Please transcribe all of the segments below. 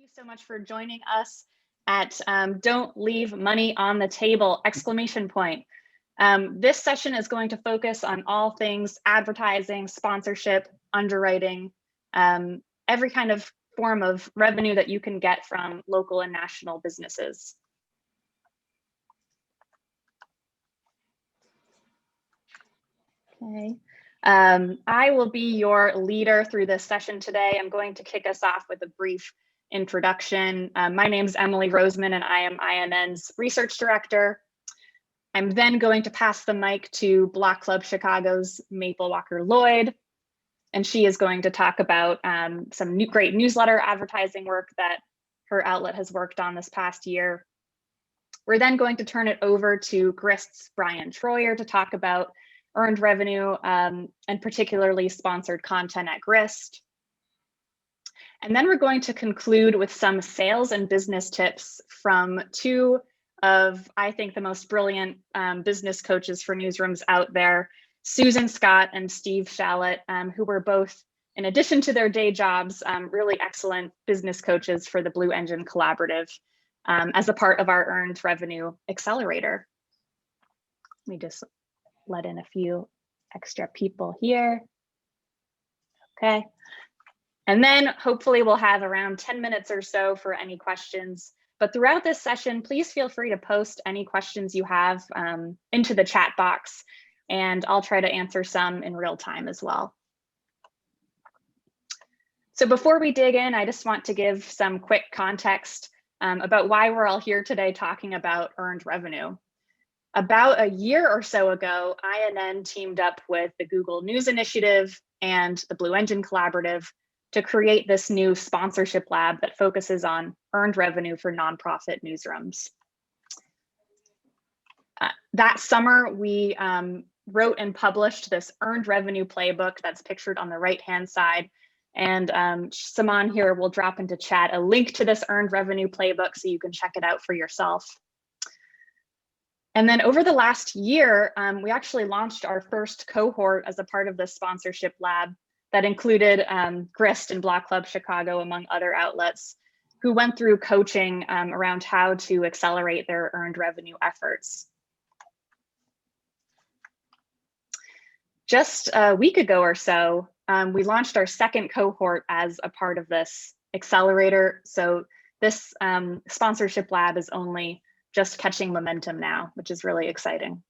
you so much for joining us at Don't Leave Money on the Table, exclamation point. This session is going to focus on all things advertising, sponsorship, underwriting, every kind of form of revenue that you can get from local and national businesses. Okay. I will be your leader through this session today. I'm going to kick us off with a brief introduction. My name is Emily Roseman and I am INN's research director. I'm then going to pass the mic to Block Club Chicago's Maple Walker Lloyd, and she is going to talk about some great newsletter advertising work that her outlet has worked on this past year. We're then going to turn it over to Grist's Brian Troyer to talk about earned revenue and particularly sponsored content at Grist. And then we're going to conclude with some sales and business tips from two of, I think, the most brilliant business coaches for newsrooms out there, Susan Scott and Steve Shallett, who were both, in addition to their day jobs, really excellent business coaches for the Blue Engine Collaborative as a part of our Earned Revenue Accelerator. Let me just let in a few extra people here. Okay. And then hopefully we'll have around 10 minutes or so for any questions. But throughout this session, please feel free to post any questions you have into the chat box, and I'll try to answer some in real time as well. So before we dig in, I just want to give some quick context about why we're all here today talking about earned revenue. About a year or so ago, INN teamed up with the Google News Initiative and the Blue Engine Collaborative to create this new sponsorship lab that focuses on earned revenue for nonprofit newsrooms. That summer, we wrote and published this earned revenue playbook that's pictured on the right-hand side. And Saman here will drop into chat a link to this earned revenue playbook so you can check it out for yourself. And then over the last year, we actually launched our first cohort as a part of the sponsorship lab that included Grist and Block Club Chicago, among other outlets, who went through coaching around how to accelerate their earned revenue efforts. Just a week ago or so, we launched our second cohort as a part of this accelerator. So this sponsorship lab is only just catching momentum now, which is really exciting.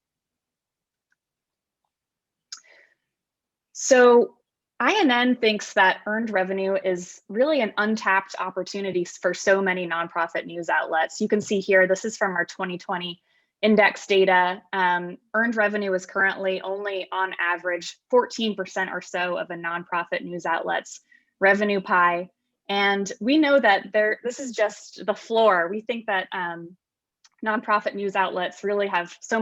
So INN thinks that earned revenue is really an untapped opportunity for so many nonprofit news outlets. You can see here, this is from our 2020 index data. Earned revenue is currently only on average 14% or so of a nonprofit news outlet's revenue pie. And we know that this is just the floor. We think that nonprofit news outlets really have so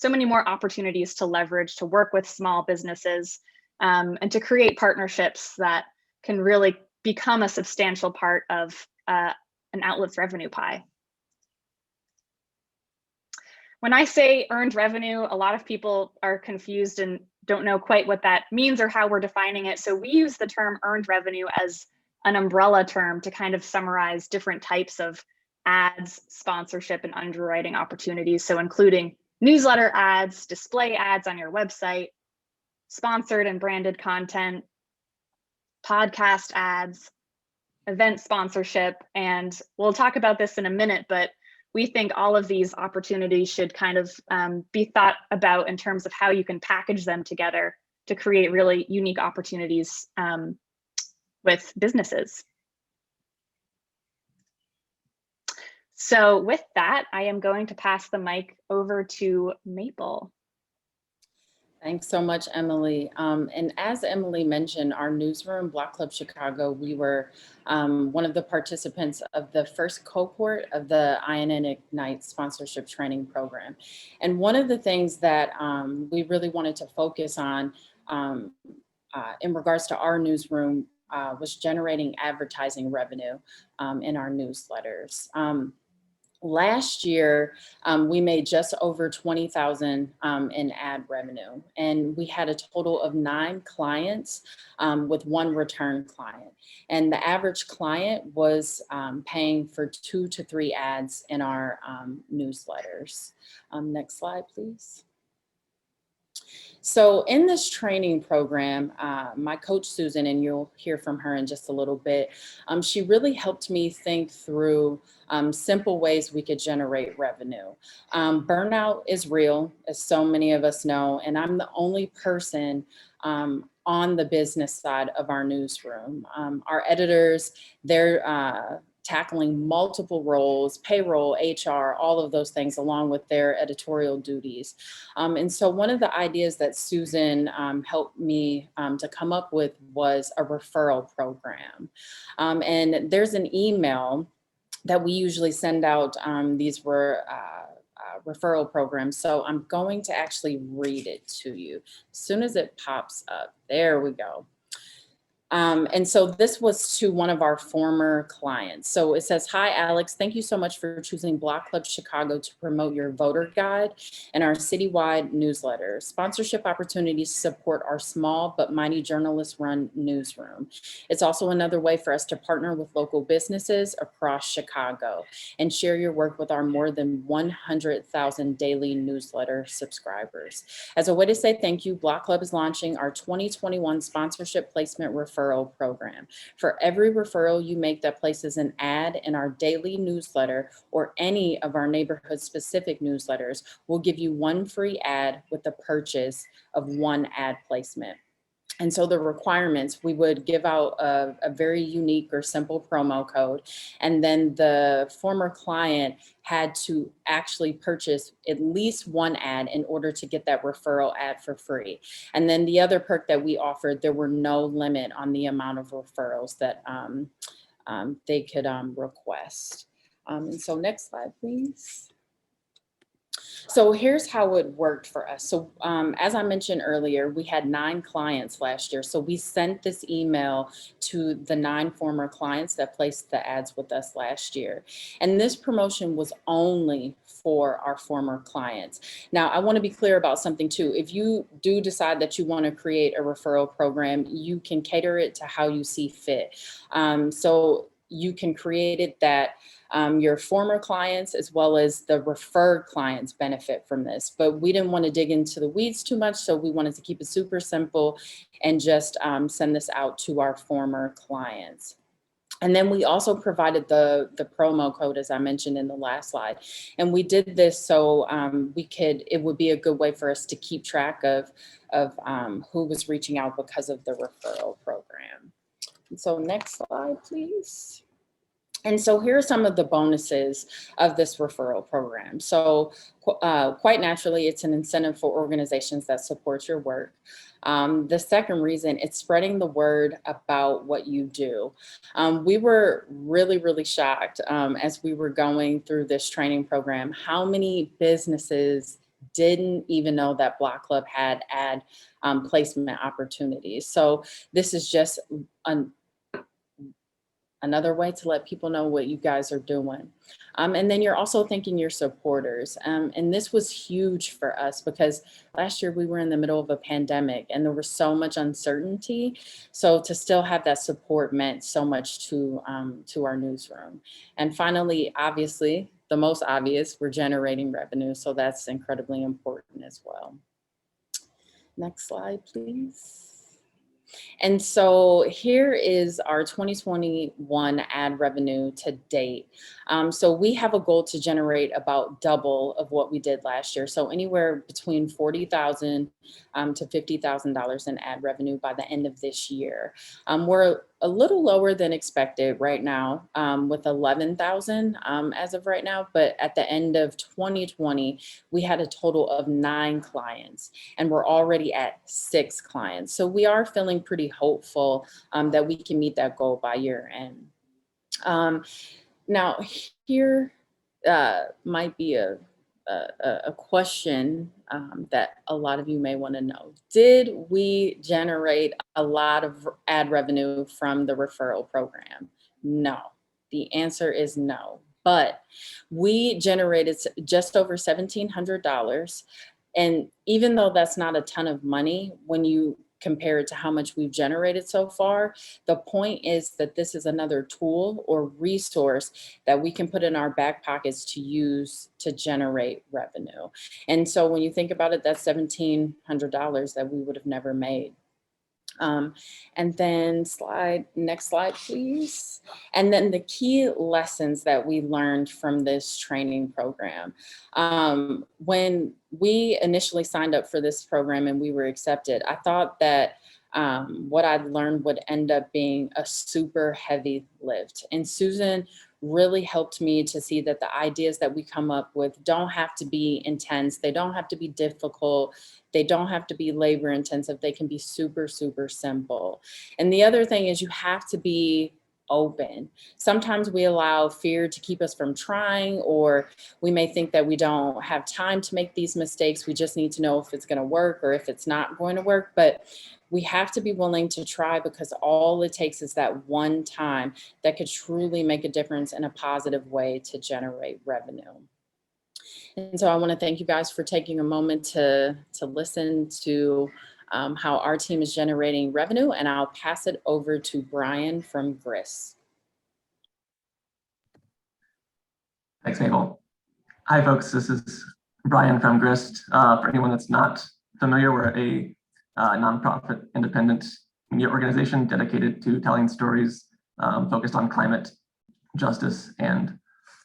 many more opportunities to leverage, to work with small businesses, and to create partnerships that can really become a substantial part of an outlet's revenue pie. When I say earned revenue, a lot of people are confused and don't know quite what that means or how we're defining it. So we use the term earned revenue as an umbrella term to kind of summarize different types of ads, sponsorship, and underwriting opportunities. So including newsletter ads, display ads on your website, sponsored and branded content, podcast ads, event sponsorship. And we'll talk about this in a minute, but we think all of these opportunities should kind of be thought about in terms of how you can package them together to create really unique opportunities with businesses. So with that, I am going to pass the mic over to Maple. Thanks so much, Emily. And as Emily mentioned, our newsroom, Block Club Chicago, we were one of the participants of the first cohort of the INN Ignite sponsorship training program. And one of the things that we really wanted to focus on in regards to our newsroom was generating advertising revenue in our newsletters. Last year, we made just over 20,000 in ad revenue, and we had a total of 9 clients with 1 return client. And the average client was paying for 2 to 3 ads in our newsletters. Next slide, please. So in this training program, my coach, Susan, and you'll hear from her in just a little bit, she really helped me think through simple ways we could generate revenue. Burnout is real, as so many of us know, and I'm the only person on the business side of our newsroom. Our editors, they're tackling multiple roles, payroll, HR, all of those things, along with their editorial duties. And so one of the ideas that Susan helped me to come up with was a referral program. And there's an email that we usually send out. These were referral programs. So I'm going to actually read it to you as soon as it pops up. There we go. And so this was to one of our former clients. So it says, "Hi, Alex. Thank you so much for choosing Block Club Chicago to promote your voter guide and our citywide newsletter. Sponsorship opportunities support our small but mighty journalist-run newsroom. It's also another way for us to partner with local businesses across Chicago and share your work with our more than 100,000 daily newsletter subscribers. As a way to say thank you, Block Club is launching our 2021 sponsorship placement referral program. For every referral you make that places an ad in our daily newsletter or any of our neighborhood specific newsletters, we'll give you 1 free ad with the purchase of 1 ad placement." And so the requirements, we would give out a very unique or simple promo code. And then the former client had to actually purchase at least 1 ad in order to get that referral ad for free. And then the other perk that we offered, there were no limit on the amount of referrals that they could request. And so next slide, please. So here's how it worked for us. So as I mentioned earlier, we had 9 clients last year. So we sent this email to the 9 former clients that placed the ads with us last year. And this promotion was only for our former clients. Now, I want to be clear about something too. If you do decide that you want to create a referral program, you can cater it to how you see fit. So you can create it that your former clients as well as the referred clients benefit from this. But we didn't want to dig into the weeds too much, so we wanted to keep it super simple and just send this out to our former clients. And then we also provided the promo code, as I mentioned in the last slide. And we did this so it would be a good way for us to keep track of who was reaching out because of the referral program. And so next slide, please. And so here are some of the bonuses of this referral program. So quite naturally, it's an incentive for organizations that support your work. The second reason, it's spreading the word about what you do. We were really, really shocked as we were going through this training program, how many businesses didn't even know that Block Club had ad placement opportunities. So this is just another way to let people know what you guys are doing. And then you're also thanking your supporters. And this was huge for us because last year we were in the middle of a pandemic and there was so much uncertainty. So to still have that support meant so much to our newsroom. And finally, obviously, the most obvious, we're generating revenue. So that's incredibly important as well. Next slide, please. And so here is our 2021 ad revenue to date. So we have a goal to generate about double of what we did last year. So anywhere between $40,000 to $50,000 in ad revenue by the end of this year. We're a little lower than expected right now with 11,000 as of right now. But at the end of 2020, we had a total of 9 clients and we're already at 6 clients. So we are feeling pretty hopeful that we can meet that goal by year end. Now here might be a question that a lot of you may want to know. Did we generate a lot of ad revenue from the referral program? No. The answer is no. But we generated just over $1,700. And even though that's not a ton of money, when you compare it to how much we've generated so far, the point is that this is another tool or resource that we can put in our back pockets to use to generate revenue. And so when you think about it, that's $1,700 that we would have never made. And then next slide, please. And then the key lessons that we learned from this training program. When we initially signed up for this program and we were accepted, I thought that what I'd learned would end up being a super heavy lift. And Susan really helped me to see that the ideas that we come up with don't have to be intense. They don't have to be difficult. They don't have to be labor intensive. They can be super, super simple. And the other thing is you have to be open. Sometimes we allow fear to keep us from trying, or we may think that we don't have time to make these mistakes. We just need to know if it's going to work or if it's not going to work. But we have to be willing to try, because all it takes is that one time that could truly make a difference in a positive way to generate revenue. And so I want to thank you guys for taking a moment to listen to how our team is generating revenue, and I'll pass it over to Brian from GRIS. Thanks, Mabel. Hi, folks. This is Brian from GRIS. For anyone that's not familiar, we're a nonprofit independent media organization dedicated to telling stories focused on climate justice and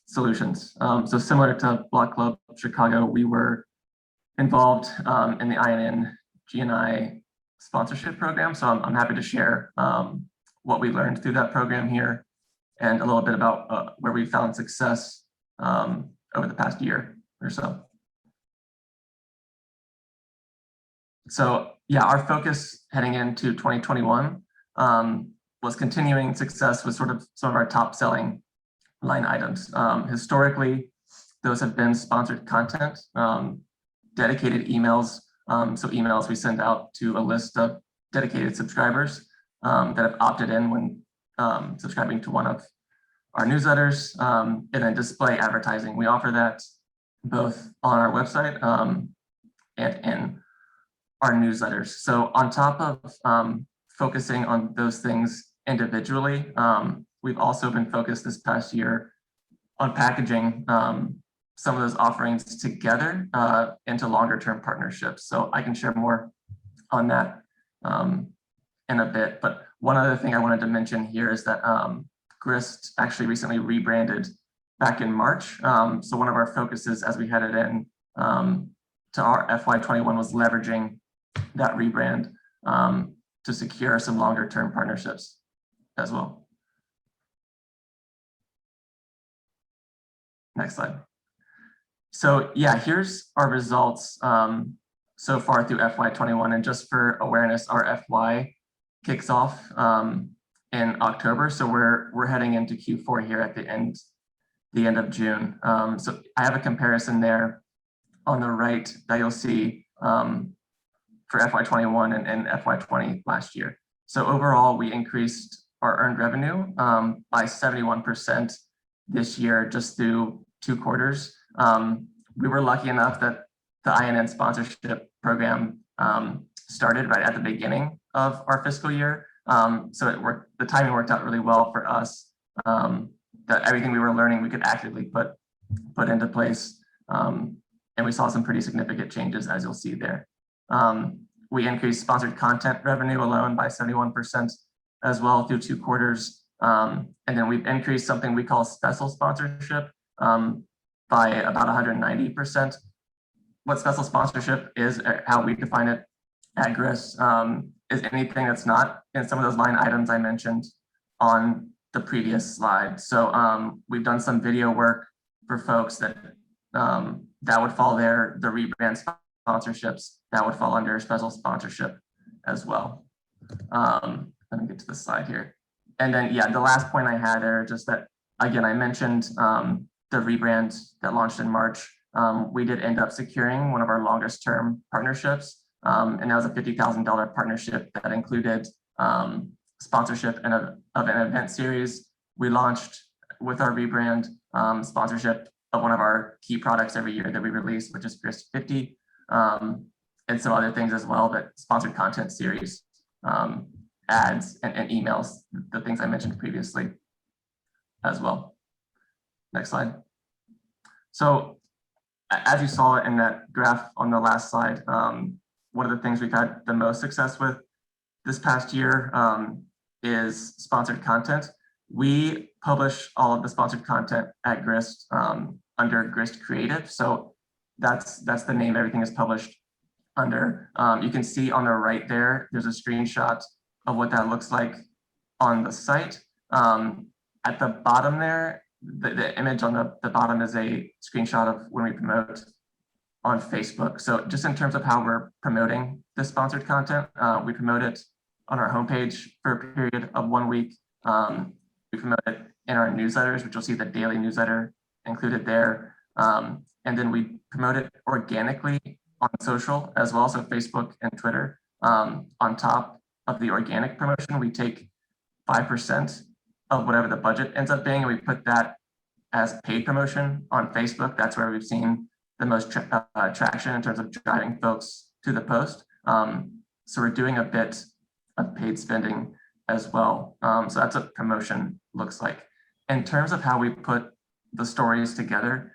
solutions. So similar to Block Club Chicago, we were involved in the INN GNI sponsorship program. So I'm happy to share what we learned through that program here and a little bit about where we found success over the past year or so. So yeah, our focus heading into 2021 was continuing success with sort of some of our top selling line items. Historically, those have been sponsored content, dedicated emails. So emails we send out to a list of dedicated subscribers that have opted in when subscribing to one of our newsletters, and then display advertising. We offer that both on our website and in our newsletters. So on top of focusing on those things individually, we've also been focused this past year on packaging some of those offerings together into longer term partnerships. So I can share more on that in a bit. But one other thing I wanted to mention here is that GRIS actually recently rebranded back in March. So one of our focuses as we headed in to our FY21 was leveraging that rebrand to secure some longer term partnerships as well. Next slide. So yeah, here's our results so far through FY21. And just for awareness, our FY kicks off in October. So we're heading into Q4 here at the end of June. So I have a comparison there on the right that you'll see for FY21 and FY20 last year. So overall, we increased our earned revenue by 71% this year just through 2 quarters. We were lucky enough that the INN sponsorship program started right at the beginning of our fiscal year. So the timing worked out really well for us, that everything we were learning, we could actively put into place. And we saw some pretty significant changes, as you'll see there. We increased sponsored content revenue alone by 71% as well through 2 quarters. And then we've increased something we call special sponsorship by about 190%. What special sponsorship is, how we define it at GRIS, is anything that's not in some of those line items I mentioned on the previous slide. So we've done some video work for folks that would fall there, the rebrand sponsorships that would fall under special sponsorship as well. Let me get to the slide here. And then, yeah, the last point I had there, just that, again, I mentioned the rebrand that launched in March. We did end up securing one of our longest term partnerships. And that was a $50,000 partnership that included sponsorship of an event series we launched with our rebrand, sponsorship of one of our key products every year that we release, which is Grist 50, and some other things as well, that sponsored content series, ads and emails, the things I mentioned previously as well. Next slide. So as you saw in that graph on the last slide, one of the things we've had the most success with this past year is sponsored content. We publish all of the sponsored content at Grist under Grist Creative. So that's the name everything is published under. You can see on the right there, there's a screenshot of what that looks like on the site. At the bottom there, the image on the bottom is a screenshot of when we promote on Facebook. So just in terms of how we're promoting the sponsored content, we promote it on our homepage for a period of 1 week. We promote it in our newsletters, which you'll see the daily newsletter included there. And then we promote it organically on social as well, so Facebook and Twitter. On top of the organic promotion, we take 5% of whatever the budget ends up being, and we put that as paid promotion on Facebook. That's where we've seen the most traction in terms of driving folks to the post. So we're doing a bit of paid spending as well. So that's what promotion looks like. In terms of how we put the stories together,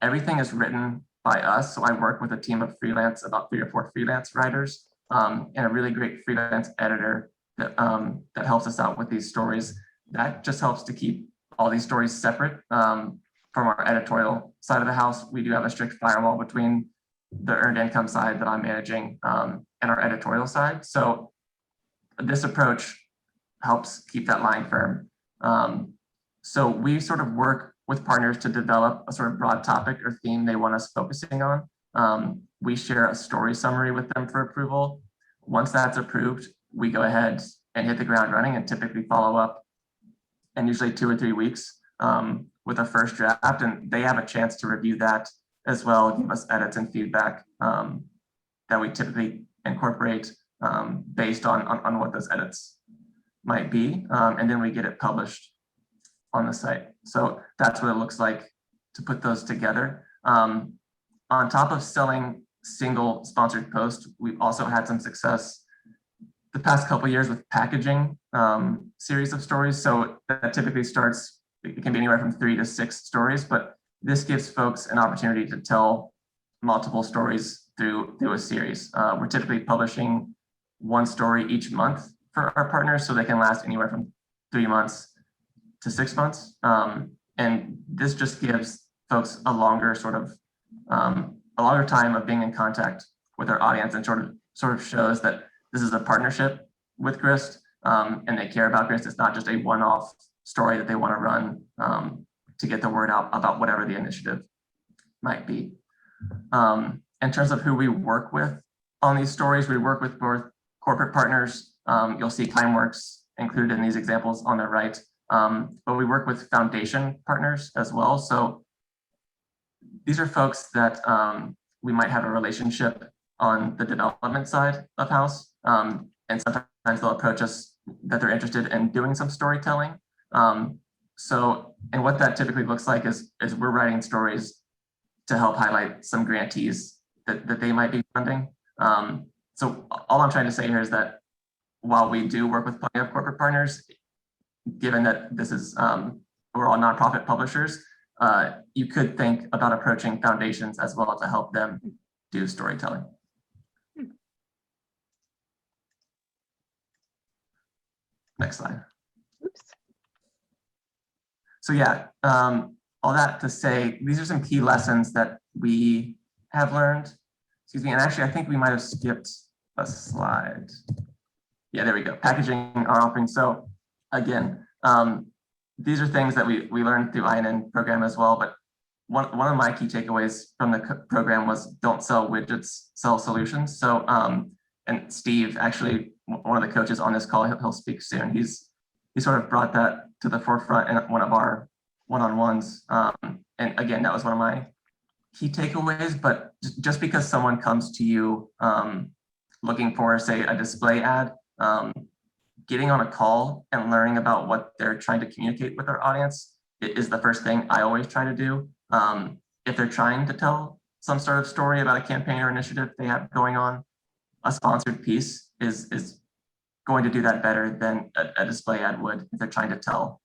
everything is written by us. So I work with a team of freelance, about 3 or 4 freelance writers, and a really great freelance editor that helps us out with these stories. That just helps to keep all these stories separate from our editorial side of the house. We do have a strict firewall between the earned income side that I'm managing and our editorial side. So this approach helps keep that line firm. So we sort of work with partners to develop a sort of broad topic or theme they want us focusing on. We share a story summary with them for approval. Once that's approved, we go ahead and hit the ground running and typically follow up in usually 2 or 3 weeks with a first draft, and they have a chance to review that as well, give us edits and feedback that we typically incorporate based on what those edits might be, and then we get it published on the site. So that's what it looks like to put those together. On top of selling single sponsored posts, we've also had some success the past couple of years with packaging series of stories. So that typically starts, it can be anywhere from 3 to 6 stories, but this gives folks an opportunity to tell multiple stories through a series. We're typically publishing 1 story each month for our partners, so they can last anywhere from 3 months to 6 months. And this just gives folks a longer a longer time of being in contact with our audience, and sort of shows that this is a partnership with Grist, and they care about Grist. It's not just a one-off story that they want to run to get the word out about whatever the initiative might be. In terms of who we work with on these stories, we work with both corporate partners. You'll see Climeworks included in these examples on the right, but we work with foundation partners as well. So these are folks that we might have a relationship on the development side of house, and sometimes they'll approach us that they're interested in doing some storytelling. And what that typically looks like is we're writing stories to help highlight some grantees that they might be funding. So all I'm trying to say here is that while we do work with plenty of corporate partners, given that this is, we're all nonprofit publishers, you could think about approaching foundations as well to help them do storytelling. Next slide. Oops. So yeah, all that to say, these are some key lessons that we have learned. Excuse me, and actually I think we might have skipped a slide. Yeah, there we go, packaging our offering. So again, these are things that we learned through INN program as well, but one of my key takeaways from the program was don't sell widgets, sell solutions. So, and Steve, actually one of the coaches on this call, he'll speak soon. He sort of brought that to the forefront in one of our one-on-ones. And again, that was one of my key takeaways, but just because someone comes to you looking for, say, a display ad, getting on a call and learning about what they're trying to communicate with their audience is the first thing I always try to do. If they're trying to tell some sort of story about a campaign or initiative they have going on, a sponsored piece is going to do that better than a display ad would if they're trying to tell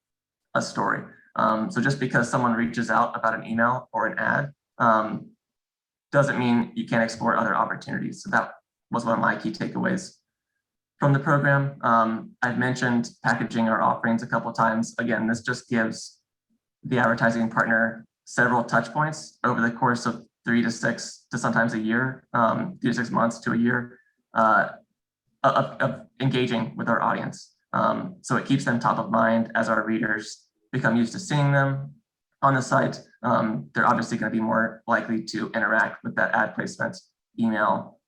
a story. So just because someone reaches out about an email or an ad doesn't mean you can't explore other opportunities. So that was one of my key takeaways from the program. I've mentioned packaging our offerings a couple of times. Again, this just gives the advertising partner several touch points over the course of 3 to 6 to sometimes a year, 3 to 6 months to a year of engaging with our audience. So it keeps them top of mind as our readers become used to seeing them on the site. They're obviously going to be more likely to interact with that ad placement, email,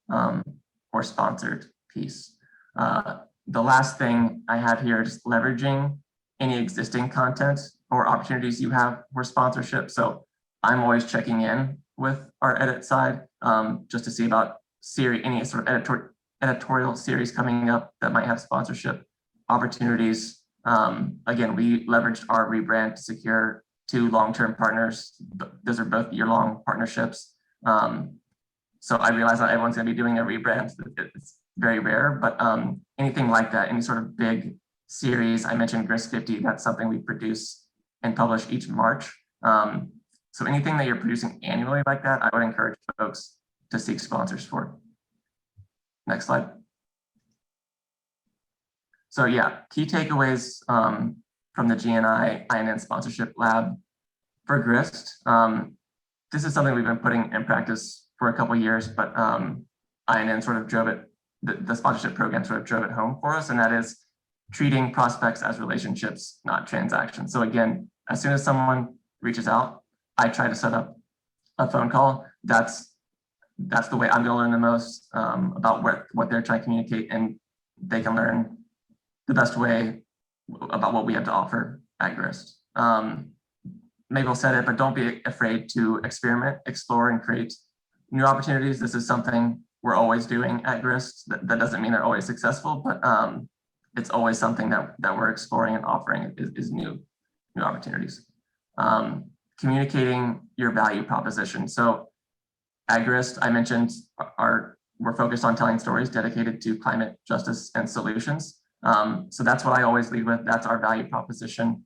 or sponsored piece. The last thing I have here is leveraging any existing content or opportunities you have for sponsorship. So I'm always checking in with our edit side just to see about any sort of editorial series coming up that might have sponsorship opportunities. Again, we leveraged our rebrand to secure 2 long-term partners. Those are both year-long partnerships. So I realize not everyone's going to be doing a rebrand. It's very rare, but anything like that, any sort of big series. I mentioned Grist 50, that's something we produce and publish each March. So anything that you're producing annually like that, I would encourage folks to seek sponsors for. Next slide. So yeah, key takeaways from the GNI INN Sponsorship Lab for Grist. This is something we've been putting in practice for a couple of years, but INN sort of drove it, the sponsorship program sort of drove it home for us, and that is treating prospects as relationships, not transactions. So again, as soon as someone reaches out, I try to set up a phone call. That's the way I'm going to learn the most about what they're trying to communicate, and they can learn the best way about what we have to offer at Grist. Mabel said it, but don't be afraid to experiment, explore, and create new opportunities. This is something we're always doing at Grist. That doesn't mean they're always successful, but it's always something that we're exploring and offering is new opportunities. Communicating your value proposition. So at Grist, I mentioned we're focused on telling stories dedicated to climate justice and solutions. So that's what I always lead with. That's our value proposition.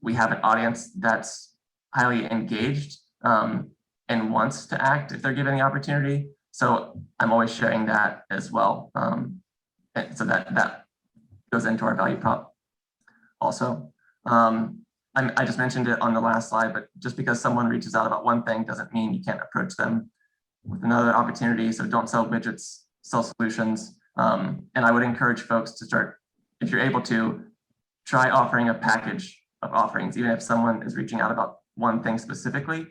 We have an audience that's highly engaged and wants to act if they're given the opportunity. So I'm always sharing that as well. So that goes into our value prop also. I just mentioned it on the last slide, but just because someone reaches out about one thing doesn't mean you can't approach them with another opportunity. So don't sell widgets, sell solutions. And I would encourage folks to start, if you're able to, try offering a package of offerings. Even if someone is reaching out about one thing specifically,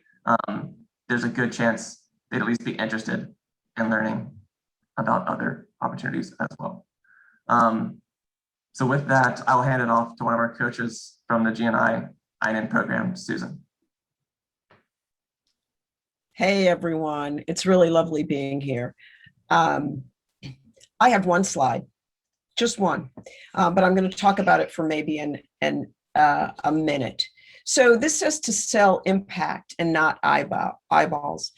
there's a good chance they'd at least be interested in learning about other opportunities as well. So with that, I'll hand it off to one of our coaches from the GNI INN program, Susan. Hey, everyone. It's really lovely being here. I have one slide, just one, but I'm going to talk about it for maybe a minute. So this says to sell impact and not eyeballs.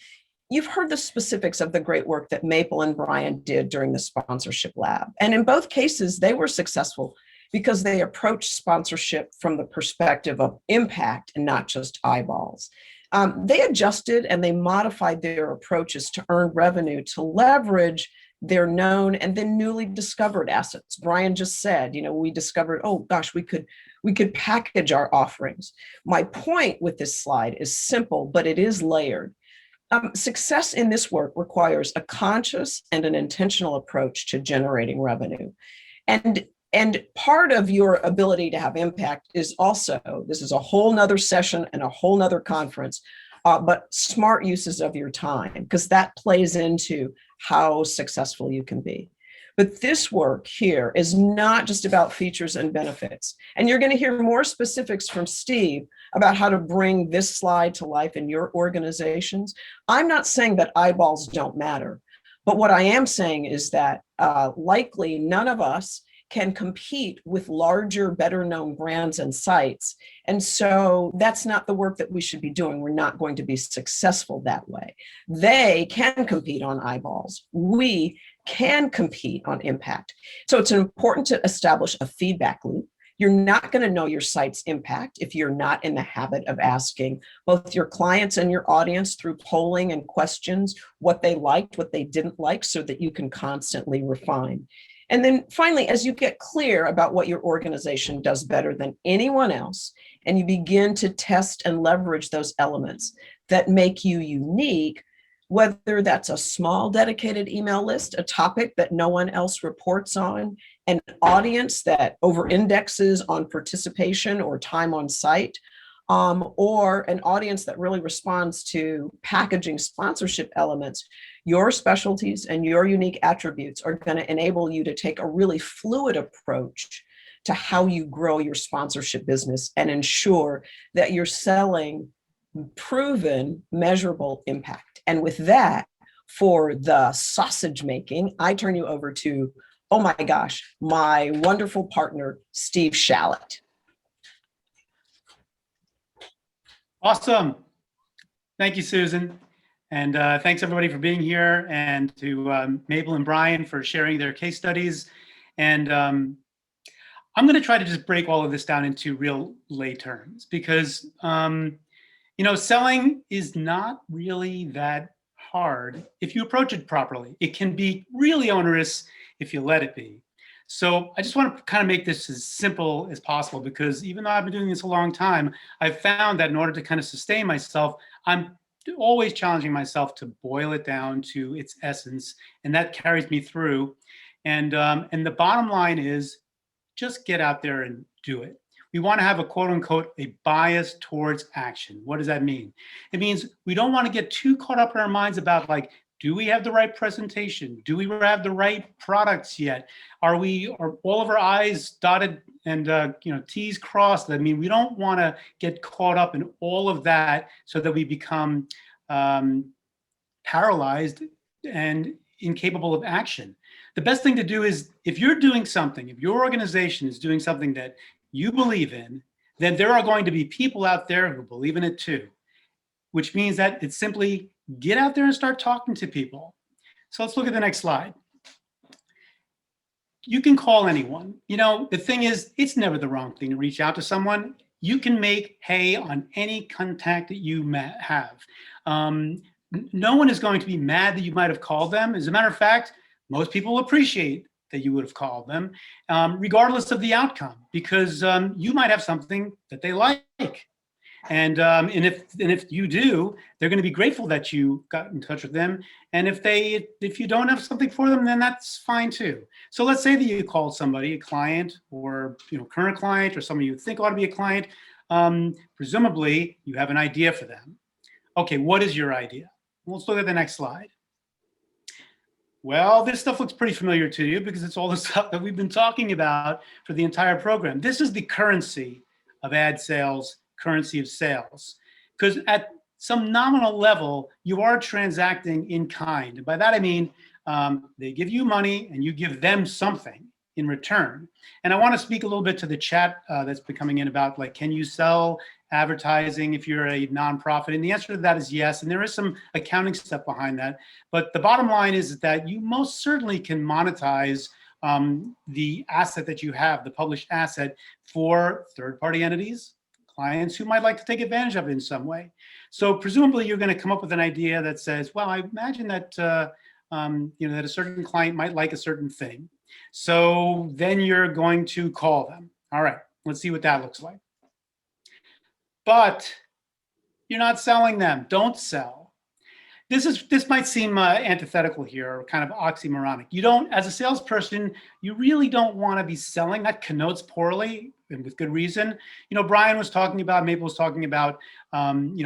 You've heard the specifics of the great work that Maple and Brian did during the sponsorship lab. And in both cases, they were successful because they approached sponsorship from the perspective of impact and not just eyeballs. They adjusted and they modified their approaches to earn revenue to leverage their known and then newly discovered assets. Brian just said, we discovered, oh gosh, we could package our offerings. My point with this slide is simple, but it is layered. Success in this work requires a conscious and an intentional approach to generating revenue. And part of your ability to have impact is also, this is a whole nother session and a whole nother conference, but smart uses of your time, because that plays into how successful you can be. But this work here is not just about features and benefits. And you're going to hear more specifics from Steve about how to bring this slide to life in your organizations. I'm not saying that eyeballs don't matter, but what I am saying is that likely none of us can compete with larger, better known brands and sites. And so that's not the work that we should be doing. We're not going to be successful that way. They can compete on eyeballs. We can compete on impact. So it's important to establish a feedback loop. You're not going to know your site's impact if you're not in the habit of asking both your clients and your audience through polling and questions what they liked, what they didn't like, so that you can constantly refine. And then finally, as you get clear about what your organization does better than anyone else, and you begin to test and leverage those elements that make you unique, whether that's a small dedicated email list, a topic that no one else reports on, an audience that over-indexes on participation or time on site, or an audience that really responds to packaging sponsorship elements, your specialties and your unique attributes are going to enable you to take a really fluid approach to how you grow your sponsorship business and ensure that you're selling proven, measurable impact. And with that, for the sausage making, I turn you over to, oh my gosh, my wonderful partner, Steve Shallett. Awesome. Thank you, Susan. And thanks everybody for being here, and to Mabel and Brian for sharing their case studies. And I'm going to try to just break all of this down into real lay terms, because you know, selling is not really that hard if you approach it properly. It can be really onerous if you let it be. So I just want to kind of make this as simple as possible, because even though I've been doing this a long time, I've found that in order to kind of sustain myself, I'm always challenging myself to boil it down to its essence, and that carries me through. And the bottom line is, just get out there and do it. We want to have a quote unquote a bias towards action. What does that mean? It means we don't want to get too caught up in our minds about, like, do we have the right presentation? Do we have the right products yet? Are all of our I's dotted and you know, T's crossed? I mean, we don't want to get caught up in all of that so that we become paralyzed and incapable of action. The best thing to do is, if you're doing something, if your organization is doing something that you believe in, then there are going to be people out there who believe in it too, which means that it's simply get out there and start talking to people. So let's look at the next slide. You can call anyone. You know, the thing is, it's never the wrong thing to reach out to someone. You can make hay on any contact that you have. No one is going to be mad that you might have called them. As a matter of fact, most people appreciate that you would have called them, regardless of the outcome, because you might have something that they like. And if you do, they're going to be grateful that you got in touch with them. And if you don't have something for them, then that's fine too. So let's say that you called somebody, a client, or current client, or somebody you think ought to be a client. Presumably, you have an idea for them. Okay, what is your idea? Let's look at the next slide. Well, this stuff looks pretty familiar to you because it's all the stuff that we've been talking about for the entire program. This is the currency of ad sales, currency of sales, because at some nominal level, you are transacting in kind. And by that, I mean, they give you money and you give them something in return. And I want to speak a little bit to the chat that's been coming in about, like, can you sell advertising if you're a nonprofit? And the answer to that is yes. And there is some accounting stuff behind that. But the bottom line is that you most certainly can monetize the asset that you have, the published asset, for third-party entities, clients who might like to take advantage of it in some way. So presumably you're going to come up with an idea that says, well, I imagine that that a certain client might like a certain thing. So then you're going to call them. All right, let's see what that looks like. But you're not selling them. Don't sell. This might seem antithetical here, or kind of oxymoronic. You don't, as a salesperson, you really don't want to be selling. That connotes poorly, and with good reason. Brian was talking about, Mabel was talking about,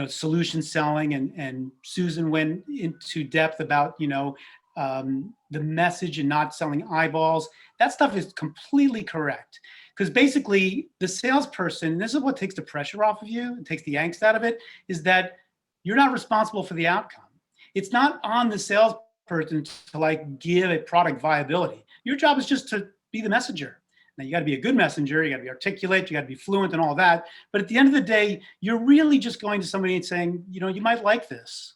solution selling, and Susan went into depth about, the message and not selling eyeballs. That stuff is completely correct. Because basically, the salesperson, this is what takes the pressure off of you, it takes the angst out of it, is that you're not responsible for the outcome. It's not on the salesperson to give a product viability. Your job is just to be the messenger. Now, you got to be a good messenger, you got to be articulate, you got to be fluent and all that. But at the end of the day, you're really just going to somebody and saying, you know, you might like this.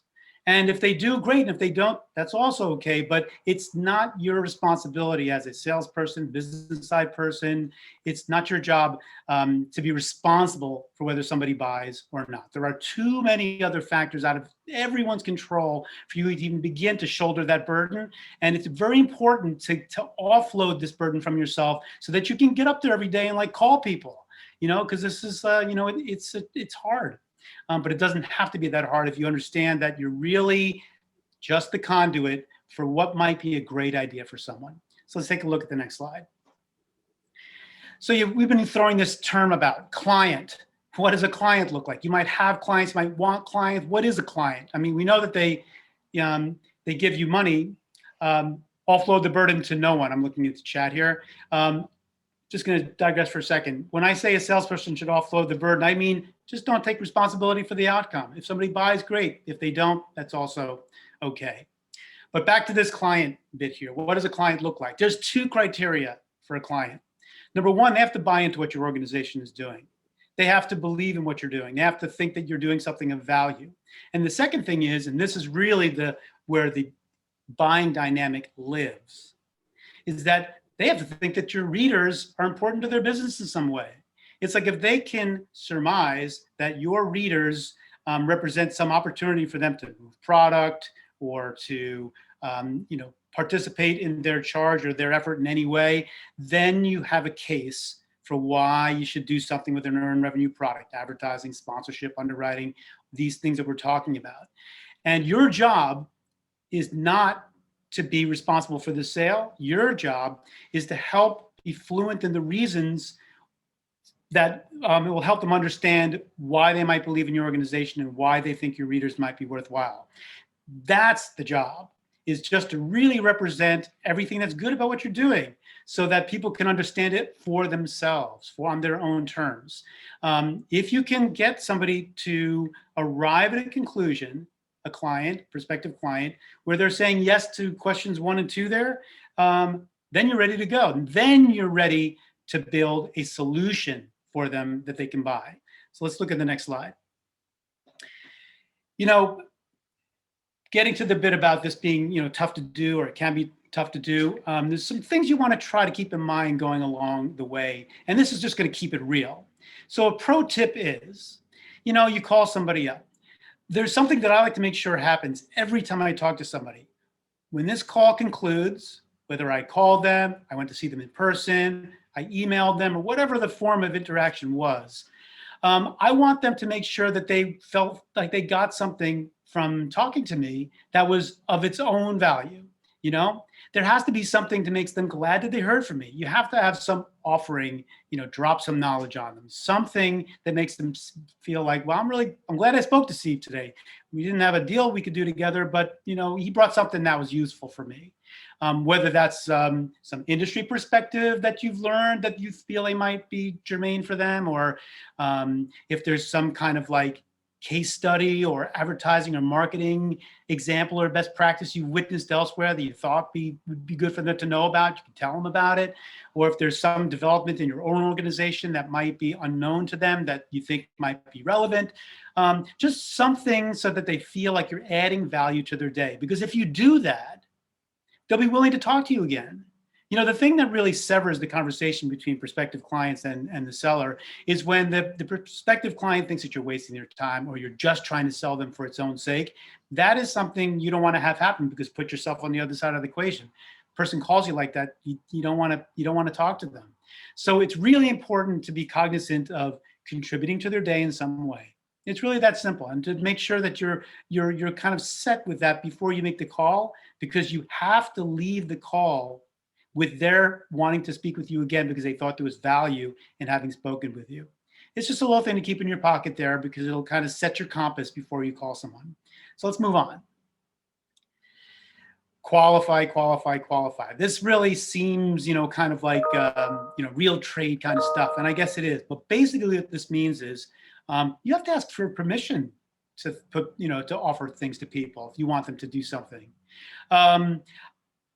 And if they do, great. And if they don't, that's also okay. But it's not your responsibility as a salesperson, business side person. It's not your job to be responsible for whether somebody buys or not. There are too many other factors out of everyone's control for you to even begin to shoulder that burden. And it's very important to offload this burden from yourself so that you can get up there every day and like call people, you know, because this is, you know, it's hard. But it doesn't have to be that hard if you understand that you're really just the conduit for what might be a great idea for someone. So let's take a look at the next slide. So we've been throwing this term about client. What does a client look like? You might have clients, you might want clients. What is a client? I mean, we know that they give you money, offload the burden to no one. I'm looking at the chat here. Just going to digress for a second. When I say a salesperson should offload the burden, I mean, just don't take responsibility for the outcome. If somebody buys, great. If they don't, that's also okay. But back to this client bit here. What does a client look like? There's two criteria for a client. Number one, they have to buy into what your organization is doing. They have to believe in what you're doing. They have to think that you're doing something of value. And the second thing is, and this is really where the buying dynamic lives, is that they have to think that your readers are important to their business in some way. It's like if they can surmise that your readers represent some opportunity for them to move product or to participate in their charge or their effort in any way, then you have a case for why you should do something with an earned revenue product, advertising, sponsorship, underwriting, these things that we're talking about. And your job is not to be responsible for the sale. Your job is to help be fluent in the reasons that it will help them understand why they might believe in your organization and why they think your readers might be worthwhile. That's the job, is just to really represent everything that's good about what you're doing so that people can understand it for themselves, on their own terms. If you can get somebody to arrive at a conclusion, a client, prospective client, where they're saying yes to questions 1 and 2 there, then you're ready to go. And then you're ready to build a solution for them that they can buy. So let's look at the next slide. You know, getting to the bit about this being, you know, tough to do, or it can be tough to do, there's some things you want to try to keep in mind going along the way. And this is just going to keep it real. So a pro tip is, you know, you call somebody up. There's something that I like to make sure happens every time I talk to somebody. When this call concludes, whether I called them, I went to see them in person, I emailed them, or whatever the form of interaction was, I want them to make sure that they felt like they got something from talking to me that was of its own value. You know, there has to be something that makes them glad that they heard from me. You have to have some offering, you know, drop some knowledge on them, something that makes them feel like, well, I'm glad I spoke to Steve today. We didn't have a deal we could do together, but, you know, he brought something that was useful for me. Whether that's some industry perspective that you've learned that you feel they might be germane for them, or if there's some kind of like case study or advertising or marketing example or best practice you witnessed elsewhere that you thought would be good for them to know about, you can tell them about it. Or if there's some development in your own organization that might be unknown to them that you think might be relevant, just something so that they feel like you're adding value to their day. Because if you do that, they'll be willing to talk to you again. You know, the thing that really severs the conversation between prospective clients and the seller is when the prospective client thinks that you're wasting their time or you're just trying to sell them for its own sake. That is something you don't want to have happen, because put yourself on the other side of the equation. Person calls you like that, you don't want to talk to them. So it's really important to be cognizant of contributing to their day in some way. It's really that simple, and to make sure that you're kind of set with that before you make the call, because you have to leave the call with their wanting to speak with you again because they thought there was value in having spoken with you. It's just a little thing to keep in your pocket there, because it'll kind of set your compass before you call someone. So let's move on. Qualify, qualify, qualify. This really seems, you know, kind of like, you know, real trade kind of stuff. And I guess it is. But basically what this means is you have to ask for permission to put, you know, to offer things to people if you want them to do something.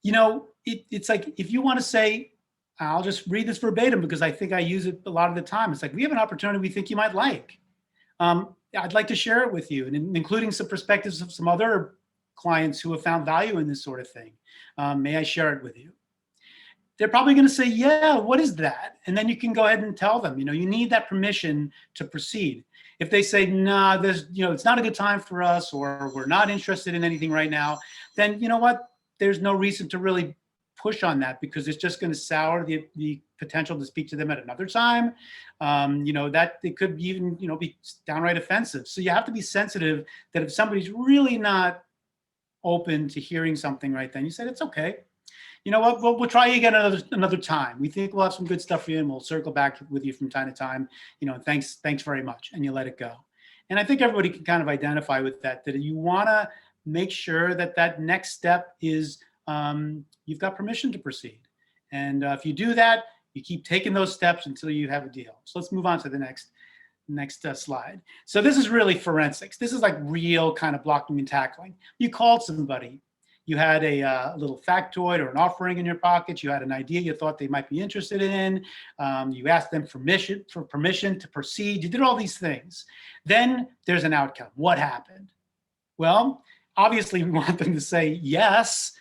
You know, it's like if you want to say, I'll just read this verbatim because I think I use it a lot of the time. It's like, we have an opportunity we think you might like. I'd like to share it with you, and including some perspectives of some other clients who have found value in this sort of thing. May I share it with you? They're probably going to say, yeah, what is that? And then you can go ahead and tell them, you need that permission to proceed. If they say, nah, it's not a good time for us, or we're not interested in anything right now, then you know what? There's no reason to really push on that, because it's just going to sour the potential to speak to them at another time. That it could even, be downright offensive. So you have to be sensitive that if somebody's really not open to hearing something right then, you said, it's okay. You know what, we'll try you again another time. We think we'll have some good stuff for you, and we'll circle back with you from time to time. Thanks very much, and you let it go. And I think everybody can kind of identify with that you want to make sure that next step is you've got permission to proceed. And if you do that, you keep taking those steps until you have a deal. So let's move on to the next slide. So this is really forensics. This is like real kind of blocking and tackling. You called somebody. You had a little factoid or an offering in your pocket. You had an idea you thought they might be interested in. You asked them for permission to proceed. You did all these things. Then there's an outcome. What happened? Well, obviously we want them to say, yes,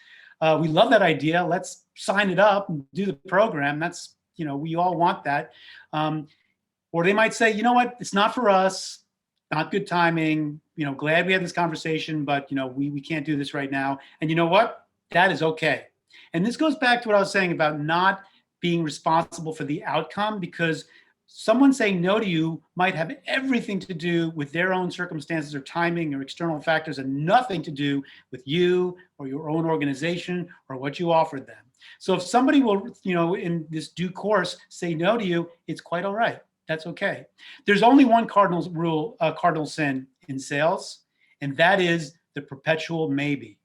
we love that idea. Let's sign it up and do the program. That's, we all want that. Or they might say, you know what, it's not for us. Not good timing, glad we had this conversation, but we can't do this right now. And you know what? That is okay. And this goes back to what I was saying about not being responsible for the outcome, because someone saying no to you might have everything to do with their own circumstances or timing or external factors, and nothing to do with you or your own organization or what you offered them. So if somebody will, in this due course, say no to you, it's quite all right. That's okay. There's only one cardinal sin in sales, and that is the perpetual maybe.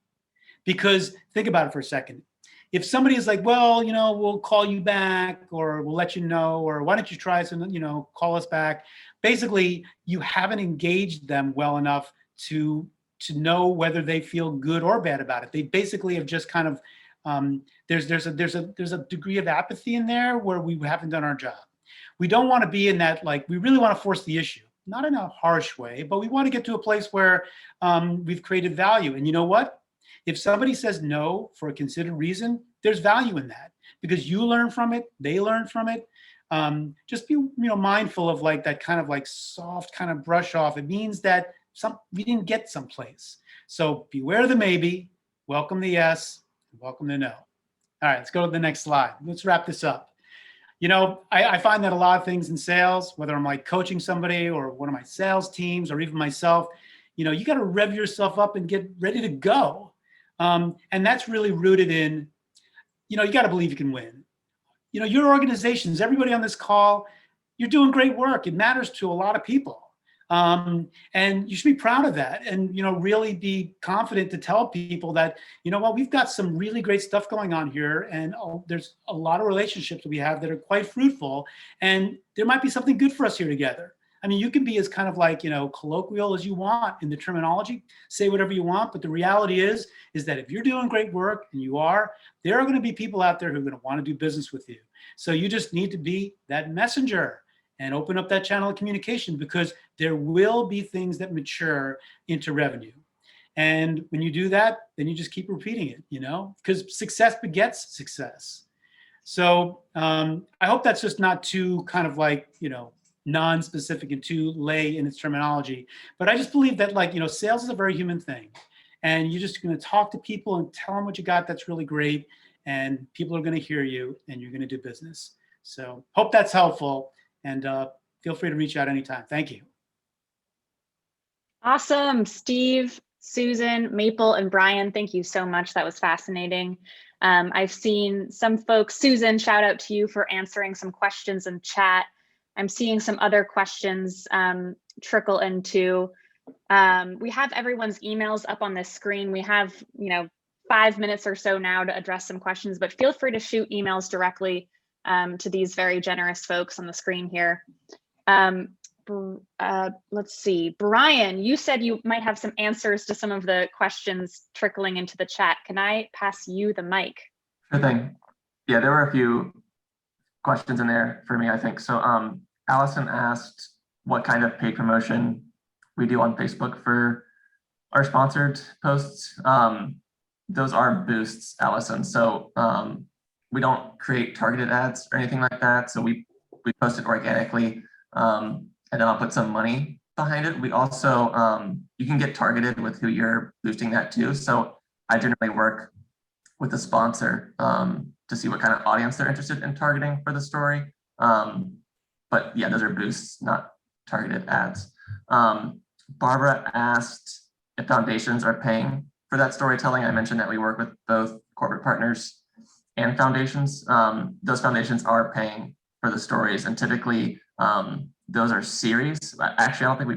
Because think about it for a second. If somebody is like, well, we'll call you back, or we'll let you know, or why don't you try some, call us back. Basically, you haven't engaged them well enough to know whether they feel good or bad about it. They basically have just kind of, there's a degree of apathy in there where we haven't done our job. We don't want to be in that, like, we really want to force the issue, not in a harsh way, but we want to get to a place where we've created value. And you know what? If somebody says no for a considered reason, there's value in that, because you learn from it, they learn from it. Just be mindful of like that kind of like soft kind of brush off. It means that we didn't get someplace. So beware the maybe, welcome the yes, welcome the no. All right, let's go to the next slide. Let's wrap this up. I find that a lot of things in sales, whether I'm like coaching somebody or one of my sales teams or even myself, you got to rev yourself up and get ready to go. And that's really rooted in, you got to believe you can win. Your organizations, everybody on this call, you're doing great work. It matters to a lot of people. And you should be proud of that, and really be confident to tell people that, we've got some really great stuff going on here, and there's a lot of relationships that we have that are quite fruitful, and there might be something good for us here together. I mean, you can be as kind of like, colloquial as you want in the terminology, say whatever you want, but the reality is that if you're doing great work, and there are going to be people out there who are going to want to do business with you. So you just need to be that messenger and open up that channel of communication, because there will be things that mature into revenue. And when you do that, then you just keep repeating it, because success begets success. So I hope that's just not too kind of like, non-specific and too lay in its terminology. But I just believe that, like, sales is a very human thing. And you're just going to talk to people and tell them what you got. That's really great. And people are going to hear you, and you're going to do business. So hope that's helpful. And feel free to reach out anytime. Thank you. Awesome. Steve, Susan, Maple, and Brian, thank you so much. That was fascinating. I've seen some folks, Susan, shout out to you for answering some questions in chat. I'm seeing some other questions trickle into. We have everyone's emails up on this screen. We have, 5 minutes or so now to address some questions, but feel free to shoot emails directly to these very generous folks on the screen here. Let's see, Brian, you said you might have some answers to some of the questions trickling into the chat. Can I pass you the mic? Sure thing. Yeah, there were a few questions in there for me, I think. So Allison asked what kind of paid promotion we do on Facebook for our sponsored posts. Those are boosts, Allison. So we don't create targeted ads or anything like that. So we post it organically, and then I'll put some money behind it. We also, you can get targeted with who you're boosting that to. So I generally work with the sponsor to see what kind of audience they're interested in targeting for the story. But yeah, those are boosts, not targeted ads. Barbara asked if foundations are paying for that storytelling. I mentioned that we work with both corporate partners and foundations. Those foundations are paying for the stories, and typically those are series. Actually, I don't think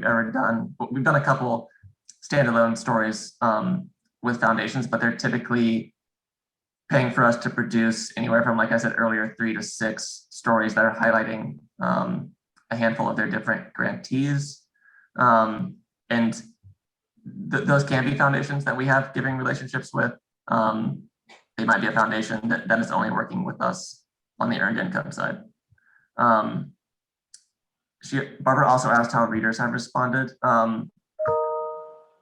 we've done a couple standalone stories with foundations, but they're typically paying for us to produce anywhere from, like I said earlier, 3 to 6 stories that are highlighting a handful of their different grantees. And those can be foundations that we have giving relationships with. They might be a foundation that is only working with us on the earned income side. Barbara also asked how readers have responded.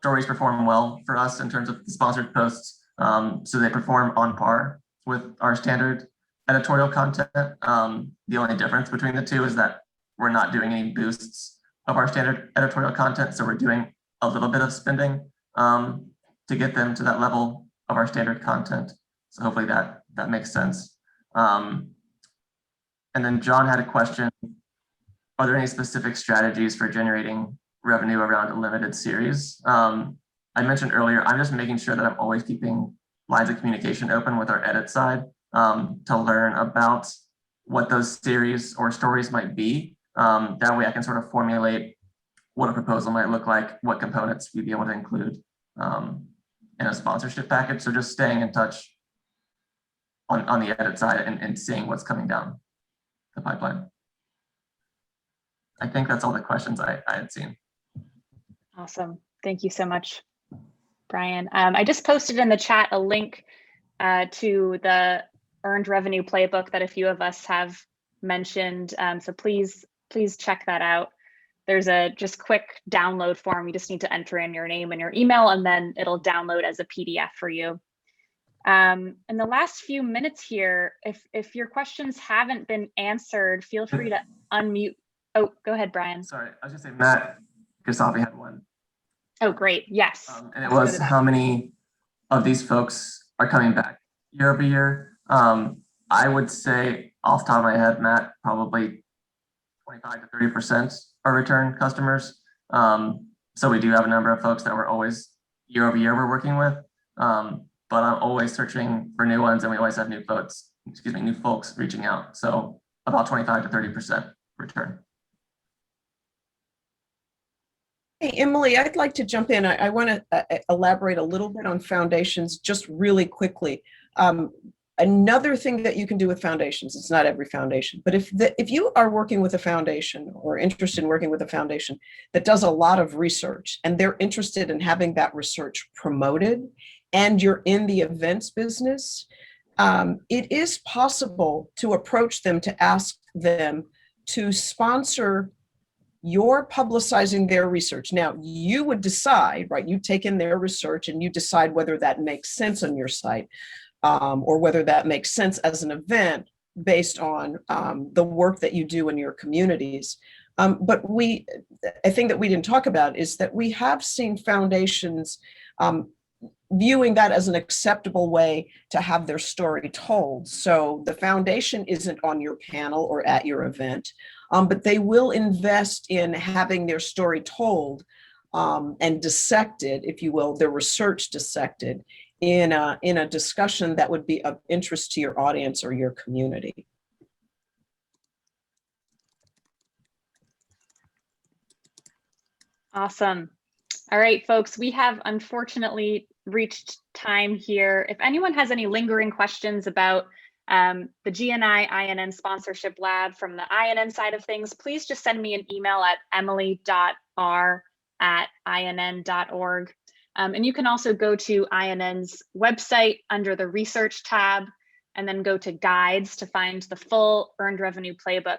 Stories perform well for us in terms of the sponsored posts. So they perform on par with our standard editorial content. The only difference between the two is that we're not doing any boosts of our standard editorial content. So we're doing a little bit of spending to get them to that level of our standard content. So hopefully that makes sense. And then John had a question. Are there any specific strategies for generating revenue around a limited series? I mentioned earlier, I'm just making sure that I'm always keeping lines of communication open with our edit side to learn about what those series or stories might be. That way I can sort of formulate what a proposal might look like, what components we'd be able to include in a sponsorship package. So just staying in touch on the edit side and seeing what's coming down the pipeline. I think that's all the questions I had seen. Awesome. Thank you so much, Brian. I just posted in the chat a link to the earned revenue playbook that a few of us have mentioned. So please check that out. There's a just quick download form. You just need to enter in your name and your email, and then it'll download as a PDF for you. In the last few minutes here, if your questions haven't been answered, feel free to unmute. Oh, go ahead, Brian. Sorry, I was just saying Matt Gasavi had one. Oh, great. Yes. And it was how many of these folks are coming back year over year? I would say off the top of my head, Matt, probably 25 to 30% are return customers. So we do have a number of folks that we're always year over year we're working with. But I'm always searching for new ones, and we always have new folks reaching out. So about 25 to 30% return. Hey, Emily, I'd like to jump in. I want to elaborate a little bit on foundations just really quickly. Another thing that you can do with foundations, it's not every foundation, but if you are working with a foundation or interested in working with a foundation that does a lot of research and they're interested in having that research promoted and you're in the events business, it is possible to approach them to ask them to sponsor your publicizing their research. Now, you would decide, right? You take in their research and you decide whether that makes sense on your site or whether that makes sense as an event based on the work that you do in your communities. But a thing that we didn't talk about is that we have seen foundations viewing that as an acceptable way to have their story told. So the foundation isn't on your panel or at your event, but they will invest in having their story told and dissected, if you will, their research dissected in a discussion that would be of interest to your audience or your community. Awesome. All right, folks, we have unfortunately reached time here. If anyone has any lingering questions about the GNI INN Sponsorship Lab from the INN side of things, please just send me an email at emily.r@inn.org. And you can also go to INN's website under the research tab and then go to guides to find the full earned revenue playbook